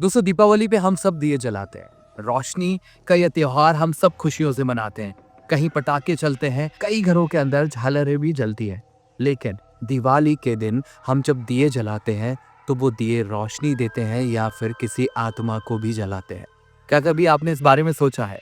दोस्तों, दीपावली पे हम सब दिए जलाते हैं। रोशनी का यह त्योहार हम सब खुशियों से मनाते हैं। कहीं पटाखे चलते हैं, कई घरों के अंदर झालरें भी जलती हैं। लेकिन दिवाली के दिन हम जब दिए जलाते हैं तो वो दिए रोशनी देते हैं या फिर किसी आत्मा को भी जलाते हैं। क्या कभी आपने इस बारे में सोचा है?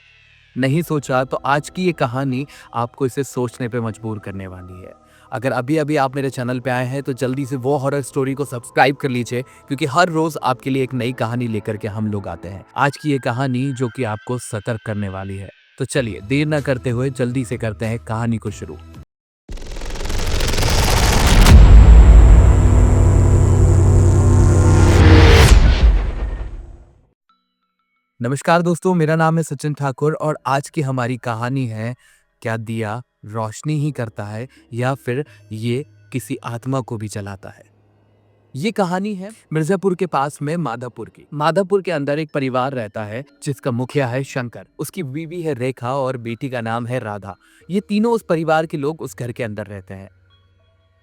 नहीं सोचा तो आज की ये कहानी आपको इसे सोचने पे मजबूर करने वाली है। अगर अभी अभी आप मेरे चैनल पे आए हैं तो जल्दी से वो हॉरर स्टोरी को सब्सक्राइब कर लीजिए, क्योंकि हर रोज आपके लिए एक नई कहानी लेकर के हम लोग आते हैं। आज की ये कहानी जो कि आपको सतर्क करने वाली है। तो चलिए देर न करते हुए जल्दी से करते हैं कहानी को शुरू। नमस्कार दोस्तों, मेरा नाम है सचिन ठाकुर और आज की हमारी कहानी है, क्या दिया रोशनी ही करता है या फिर ये किसी आत्मा को भी जलाता है। ये कहानी है मिर्जापुर के पास में माधापुर की। माधापुर के अंदर एक परिवार रहता है जिसका मुखिया है शंकर, उसकी बीवी है रेखा और बेटी का नाम है राधा। ये तीनों उस परिवार के लोग उस घर के अंदर रहते हैं।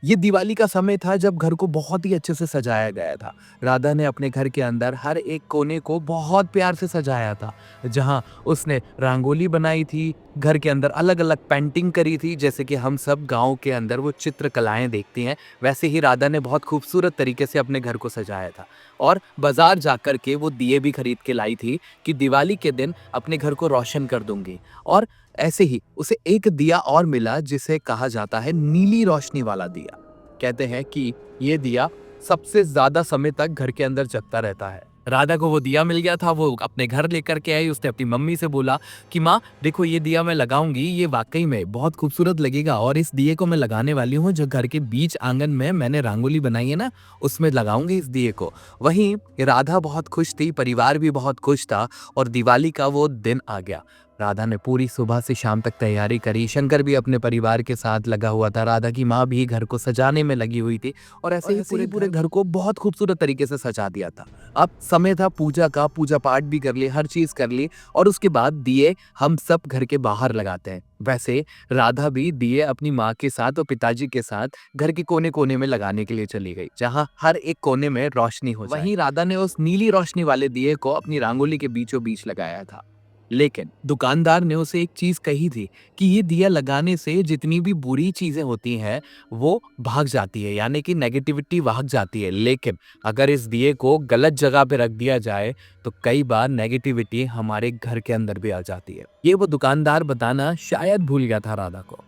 ये दिवाली का समय था जब घर को बहुत ही अच्छे से सजाया गया था। राधा ने अपने घर के अंदर हर एक कोने को बहुत प्यार से सजाया था। जहां उसने रंगोली बनाई थी, घर के अंदर अलग अलग पेंटिंग करी थी, जैसे कि हम सब गांव के अंदर वो चित्रकलाएं देखती हैं, वैसे ही राधा ने बहुत खूबसूरत तरीके से अपने घर को सजाया था। और बाजार जाकर के वो दिए भी खरीद के लाई थी कि दिवाली के दिन अपने घर को रोशन कर दूंगी। और ऐसे ही उसे एक दिया और मिला जिसे कहा जाता है नीली रोशनी वाला दिया। कहते हैं कि ये दिया सबसे ज्यादा समय तक घर के अंदर जगता रहता है। राधा को वो दिया मिल गया था, वो अपने घर लेकर के आई। उसने अपनी मम्मी से बोला कि माँ देखो, ये दिया मैं लगाऊंगी, ये वाकई में बहुत खूबसूरत लगेगा और इस दिए को मैं लगाने वाली हूँ जो घर के बीच आंगन में मैंने रंगोली बनाई है ना, उसमें लगाऊंगी इस दिए को। वहीं राधा बहुत खुश थी, परिवार भी बहुत खुश था और दिवाली का वो दिन आ गया। राधा ने पूरी सुबह से शाम तक तैयारी करी। शंकर भी अपने परिवार के साथ लगा हुआ था। राधा की माँ भी घर को सजाने में लगी हुई थी और ऐसे ही पूरे घर को बहुत खूबसूरत तरीके से सजा दिया था। अब समय था पूजा का, पूजा पाठ भी कर ली, हर चीज कर ली और उसके बाद दिए हम सब घर के बाहर लगाते हैं। वैसे राधा भी दिए अपनी माँ के साथ और पिताजी के साथ घर के कोने कोने में लगाने के लिए चली गई, जहाँ हर एक कोने में रोशनी हो जाए। वहीं राधा ने उस नीली रोशनी वाले दिए को अपनी रंगोली के बीचों बीच लगाया था। लेकिन दुकानदार ने उसे एक चीज कही थी कि ये दिया लगाने से जितनी भी बुरी चीजें होती हैं वो भाग जाती है, यानी कि नेगेटिविटी भाग जाती है। लेकिन अगर इस दिए को गलत जगह पे रख दिया जाए तो कई बार नेगेटिविटी हमारे घर के अंदर भी आ जाती है। ये वो दुकानदार बताना शायद भूल गया था राधा को।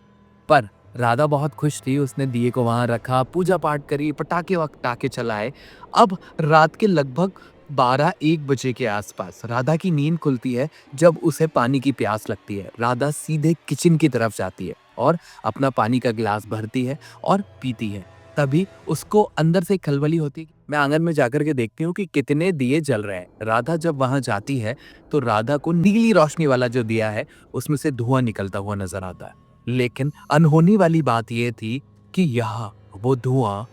पर राधा बहुत खुश थी, उसने दिए को वहां रखा, पूजा पाठ करी, पटाखे वटाखे चलाए। अब रात के लगभग 12-1 बजे के आसपास राधा की नींद खुलती है जब उसे पानी की प्यास लगती है। राधा सीधे किचन की तरफ जाती है और अपना पानी का गिलास भरती है और पीती है। तभी उसको अंदर से खलबली होती है। मैं आंगन में जाकर के देखती हूँ कि कितने दिए जल रहे हैं। राधा जब वहां जाती है तो राधा को नीली रोशनी वाला जो दिया है उसमें से धुआं निकलता हुआ नजर आता है। लेकिन अनहोनी वाली बात यह थी कि यहाँ वो धुआं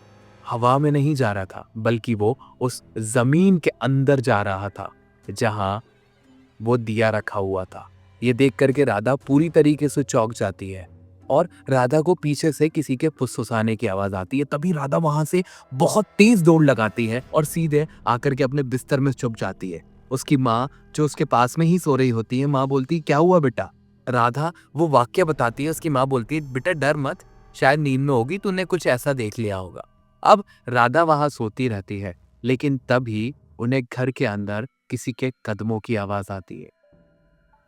हवा में नहीं जा रहा था, बल्कि वो उस जमीन के अंदर जा रहा था जहां वो दिया रखा हुआ था। ये देख करके राधा पूरी तरीके से चौंक जाती है और राधा को पीछे से किसी के फुसफुसाने की आवाज आती है। तभी राधा वहां से बहुत तेज दौड़ लगाती है और सीधे आकर के अपने बिस्तर में छुप जाती है। उसकी माँ जो उसके पास में ही सो रही होती है, माँ बोलती क्या हुआ बेटा। राधा वो वाक्य बताती है, उसकी माँ बोलती है बेटा डर मत, शायद नींद में होगी, तूने कुछ ऐसा देख लिया होगा। अब राधा वहां सोती रहती है, लेकिन तभी उन्हें घर के अंदर किसी के कदमों की आवाज आती है।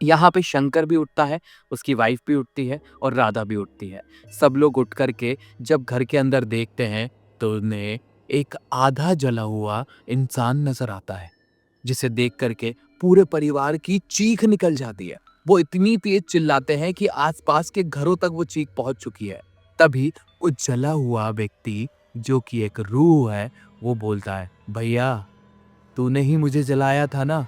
यहाँ पे शंकर भी उठता है, उसकी वाइफ भी उठती है और राधा भी उठती है। सब लोग उठ करके जब घर के अंदर देखते हैं तो उन्हें एक आधा जला हुआ इंसान नजर आता है, जिसे देख करके पूरे परिवार की चीख निकल जाती है। वो इतनी तेज चिल्लाते हैं कि आसपास के घरों तक वो चीख पहुंच चुकी है। तभी वो जला हुआ व्यक्ति जो कि एक रूह है, वो बोलता है भैया तूने ही मुझे जलाया था ना।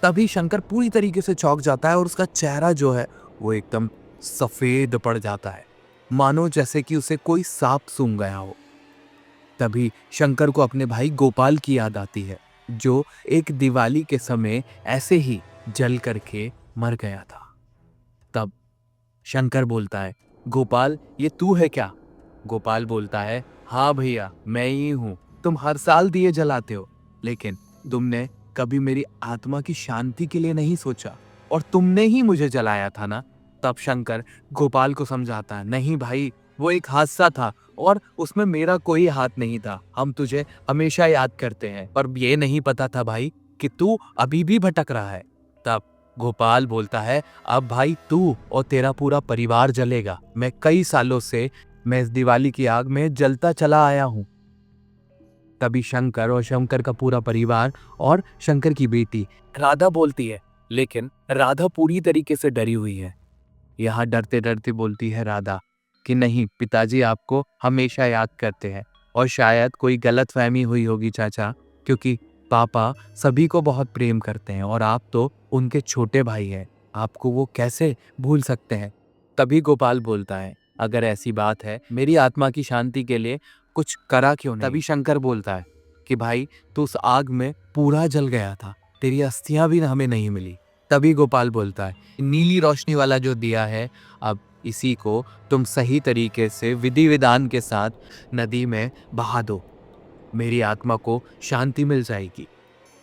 तभी शंकर पूरी तरीके से चौंक जाता है और उसका चेहरा जो है वो एकदम सफेद पड़ जाता है, मानो जैसे कि उसे कोई सांप सूंघ गया हो। तभी शंकर को अपने भाई गोपाल की याद आती है, जो एक दिवाली के समय ऐसे ही जल करके मर गया था। तब शंकर बोलता है गोपाल ये तू है क्या। गोपाल बोलता है हाँ भैया मैं ही हूँ, तुम हर साल दिए जलाते हो, लेकिन तुमने कभी मेरी आत्मा की शांति के लिए नहीं सोचा और तुमने ही मुझे जलाया था ना। तब शंकर गोपाल को समझाता है, नहीं भाई, वो एक हादसा था और उसमें मेरा कोई हाथ नहीं था। हम तुझे हमेशा याद करते हैं, पर ये नहीं पता था भाई कि तू अभी भी भटक रहा है। तब गोपाल बोलता है, अब भाई तू और तेरा पूरा परिवार जलेगा। मैं कई सालों से मैं इस दिवाली की आग में जलता चला आया हूँ। तभी शंकर और शंकर का पूरा परिवार और शंकर की बेटी राधा बोलती है, लेकिन राधा पूरी तरीके से डरी हुई है। यहाँ डरते डरते बोलती है राधा कि नहीं, पिताजी आपको हमेशा याद करते हैं और शायद कोई गलतफहमी हुई होगी चाचा, क्योंकि पापा सभी को बहुत प्रेम करते हैं और आप तो उनके छोटे भाई हैं, आपको वो कैसे भूल सकते हैं। तभी गोपाल बोलता है, अगर ऐसी बात है, मेरी आत्मा की शांति के लिए कुछ करा क्यों नहीं। तभी शंकर बोलता है कि भाई तू उस आग में पूरा जल गया था, तेरी अस्थियां भी हमें नहीं मिली। तभी गोपाल बोलता है, नीली रोशनी वाला जो दिया है, अब इसी को तुम सही तरीके से विधि विधान के साथ नदी में बहा दो, मेरी आत्मा को शांति मिल जाएगी।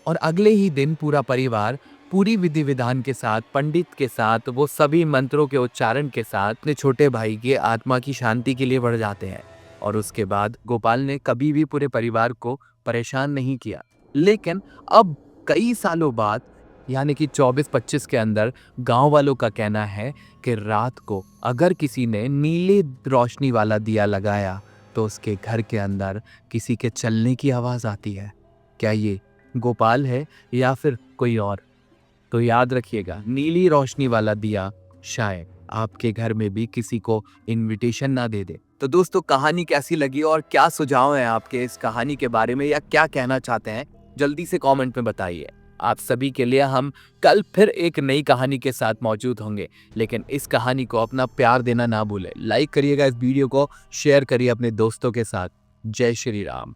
और अगले ही दिन पूरा परिवार पूरी विधि विधान के साथ, पंडित के साथ, वो सभी मंत्रों के उच्चारण के साथ अपने छोटे भाई की आत्मा की शांति के लिए बढ़ जाते हैं। और उसके बाद गोपाल ने कभी भी पूरे परिवार को परेशान नहीं किया। लेकिन अब कई सालों बाद, यानी कि 24-25 के अंदर, गांव वालों का कहना है कि रात को अगर किसी ने नीली रोशनी वाला दिया लगाया तो उसके घर के अंदर किसी के चलने की आवाज आती है। क्या ये गोपाल है या फिर कोई और? तो याद रखिएगा, नीली रोशनी वाला दिया शायद आपके घर में भी किसी को इनविटेशन ना दे दे। तो दोस्तों, कहानी कैसी लगी और क्या सुझाव है आपके इस कहानी के बारे में, या क्या कहना चाहते हैं, जल्दी से कमेंट में बताइए। आप सभी के लिए हम कल फिर एक नई कहानी के साथ मौजूद होंगे, लेकिन इस कहानी को अपना प्यार देना ना भूलें। लाइक करिएगा इस वीडियो को, शेयर करिए अपने दोस्तों के साथ। जय श्री राम।